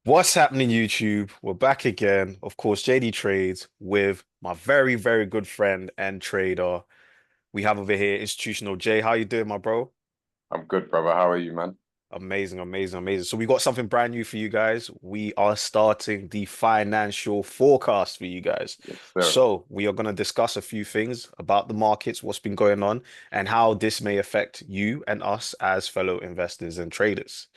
What's happening, YouTube? We're back again. Of course, JD Trades with my very, very good friend and trader. We have over here Institutional J. How you doing, my bro? I'm good, brother. How are you, man? Amazing, amazing, amazing. So we got something brand new for you guys. We are starting the financial forecast for you guys. Yes, sir. So we are going to discuss a few things about the markets, what's been going on, and how this may affect you and us as fellow investors and traders.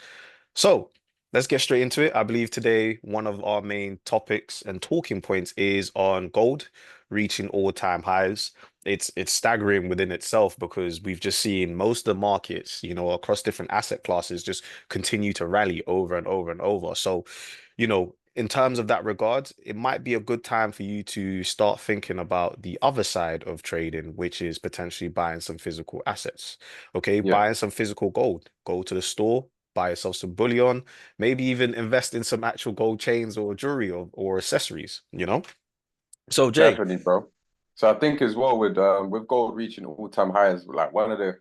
So let's get straight into it. I believe today one of our main topics and talking points is on gold reaching all-time highs. It's staggering within itself because we've just seen most of the markets, across different asset classes just continue to rally over and over and over. So, in terms of that regard, it might be a good time for you to start thinking about the other side of trading, which is potentially buying some physical assets. Okay, Yeah, buying some physical gold. Go to the store, buy yourself some bullion, maybe even invest in some actual gold chains or jewelry or accessories. So Jay, definitely, bro. So I think as well with gold reaching all-time highs, like one of the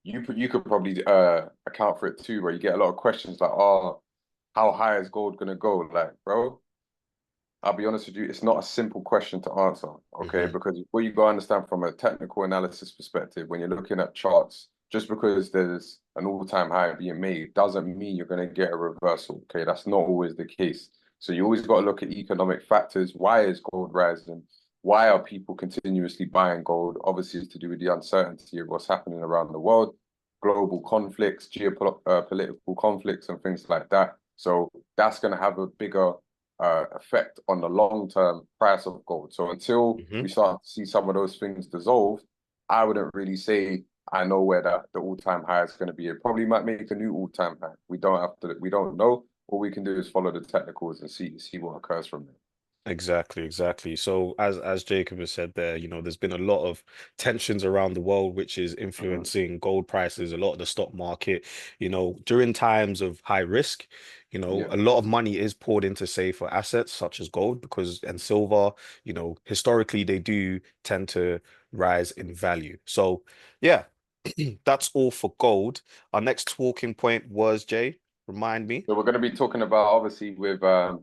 you could probably account for it too, where you get a lot of questions like, oh, how high is gold gonna go? Like, bro, I'll be honest with you, it's not a simple question to answer, okay? hmm Because what you gotta understand from a technical analysis perspective, when you're looking at charts, just because there's an all-time high being made doesn't mean you're gonna get a reversal, okay? That's not always the case. So you always got to look at economic factors. Why is gold rising? Why are people continuously buying gold? Obviously, it's to do with the uncertainty of what's happening around the world, global conflicts, geopolitical conflicts, and things like that. So that's going to have a bigger effect on the long-term price of gold. So until hmm we start to see some of those things dissolve, I wouldn't really say I know where the all-time high is going to be. It probably might make a new all-time high. We don't know. All we can do is follow the technicals and see what occurs from there. Exactly, exactly. So as Jacob has said there, there's been a lot of tensions around the world, which is Mhm. influencing gold prices, a lot of the stock market, during times of high risk, Yeah. a lot of money is poured into safer assets such as gold because and silver, historically they do tend to rise in value. So yeah, that's all for gold. Our next talking point was Jay, remind me. So we're going to be talking about obviously with the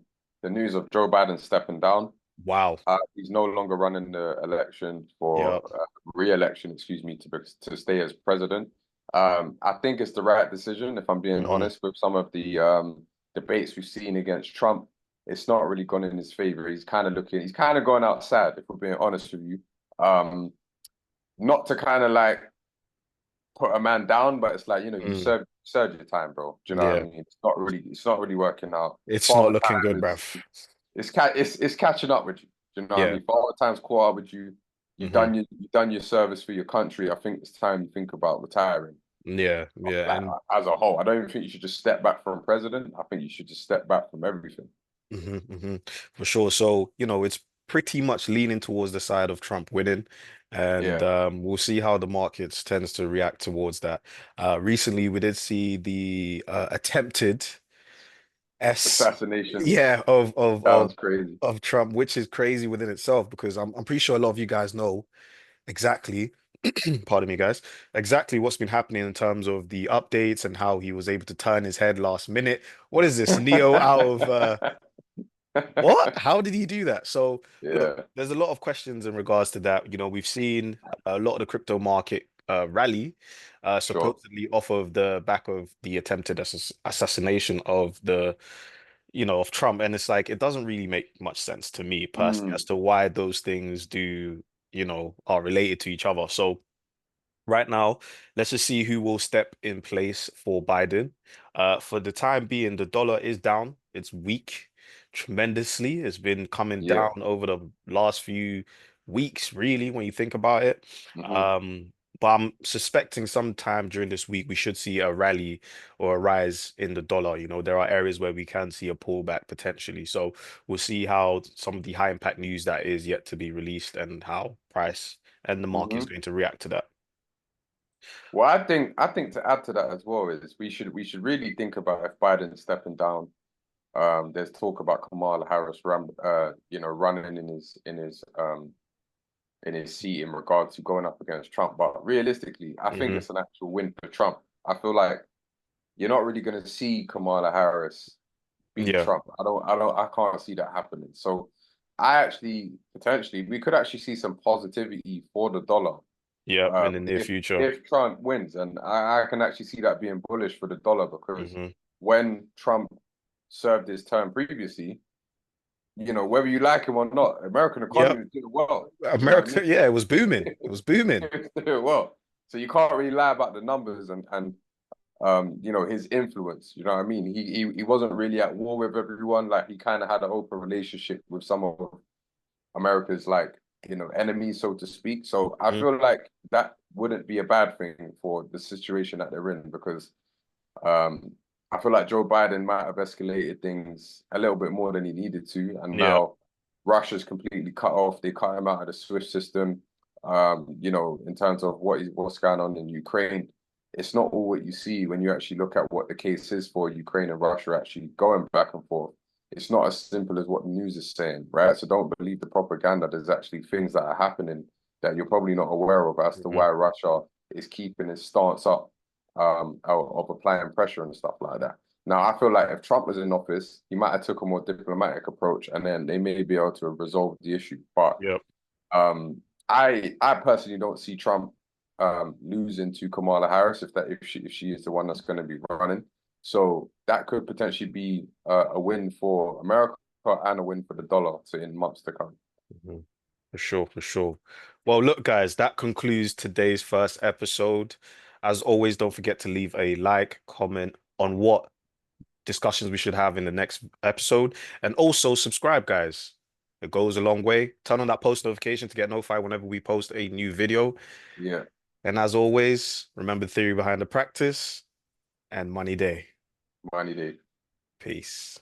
news of Joe Biden stepping down. Wow. He's no longer running the election Yeah. for re-election, excuse me, to stay as president. I think it's the right decision, if I'm being hmm honest, with some of the debates we've seen against Trump. It's not really gone in his favor. He's kind of going outside, if we're being honest with you. Um, Not to kind of like put a man down, but it's like, you Mm. served your time, bro. Do you know what I Yeah. mean? It's not really working out. It's not Father looking good, time bruv. it's catching up with you. Do you know what I Yeah. mean? Father time's caught up with you. hmm You've done your service for your country. I think it's time you think about retiring. Yeah. Yeah. Like And as a whole, I don't even think you should just step back from president. I think you should just step back from everything. for sure. So, it's pretty much leaning towards the side of Trump winning. And Yeah, we'll see how the markets tends to react towards that. Recently, we did see the attempted S, assassination yeah, of of of sounds crazy. of Trump, which is crazy within itself because I'm pretty sure a lot of you guys know exactly, pardon me, guys, exactly what's been happening in terms of the updates and how he was able to turn his head last minute. What is this, Neo out of what? How did he do that? So, look, Yeah. there's a lot of questions in regards to that. We've seen a lot of the crypto market rally, Sure. supposedly off of the back of the attempted assassination of of Trump. And it's like, it doesn't really make much sense to me personally as Mm, to why those things do, are related to each other. So, right now, let's just see who will step in place for Biden. For the time being, the dollar is down. It's weak tremendously. It's been coming yeah. down over the last few weeks, really, when you think about it. hmm But I'm suspecting sometime during this week we should see a rally or a rise in the dollar. There are areas where we can see a pullback potentially. So we'll see how some of the high impact news that is yet to be released and how price and the market is hmm going to react to that. Well, I think to add to that as well is we should really think about if Biden's stepping down. There's talk about Kamala Harris running in his seat in regards to going up against Trump. But realistically, I think hmm it's an actual win for Trump. I feel like you're not really going to see Kamala Harris. beat Yeah. Trump. I can't see that happening. So I actually potentially we could actually see some positivity for the dollar Yeah. In the near future. if Trump wins, and I can actually see that being bullish for the dollar because Hmm. when Trump served his term previously, you know, whether you like him or not, American Yep. economy is doing well. You know what I America, mean? yeah, it was booming. It was booming. It's doing well. So you can't really lie about the numbers and you know, his influence. You know what I mean? He wasn't really at war with everyone. Like he kind of had an open relationship with some of America's like, you know, enemies, so to speak. So I Mhm. feel like that wouldn't be a bad thing for the situation that they're in because um I feel like Joe Biden might have escalated things a little bit more than he needed to, and Yeah. now Russia's completely cut off. They cut him out of the SWIFT system. You know, in terms of what's going on in Ukraine, it's not all what you see when you actually look at what the case is for Ukraine and Russia actually going back and forth. It's not as simple as what the news is saying, right? So don't believe the propaganda. There's actually things that are happening that you're probably not aware of as to Hmm. why Russia is keeping its stance up of applying pressure and stuff like that. Now, I feel like if Trump was in office, he might have took a more diplomatic approach, and then they may be able to resolve the issue. But Yep. I personally don't see Trump losing to Kamala Harris if she is the one that's going to be running. So that could potentially be a win for America and a win for the dollar to in months to come. Mhm. For sure, for sure. Well, look, guys, that concludes today's first episode. As always, don't forget to leave a like, comment on what discussions we should have in the next episode, and also subscribe, guys. It goes a long way. Turn on that post notification to get notified whenever we post a new video. Yeah, And as always, remember the theory behind the practice and money day. money day. Peace.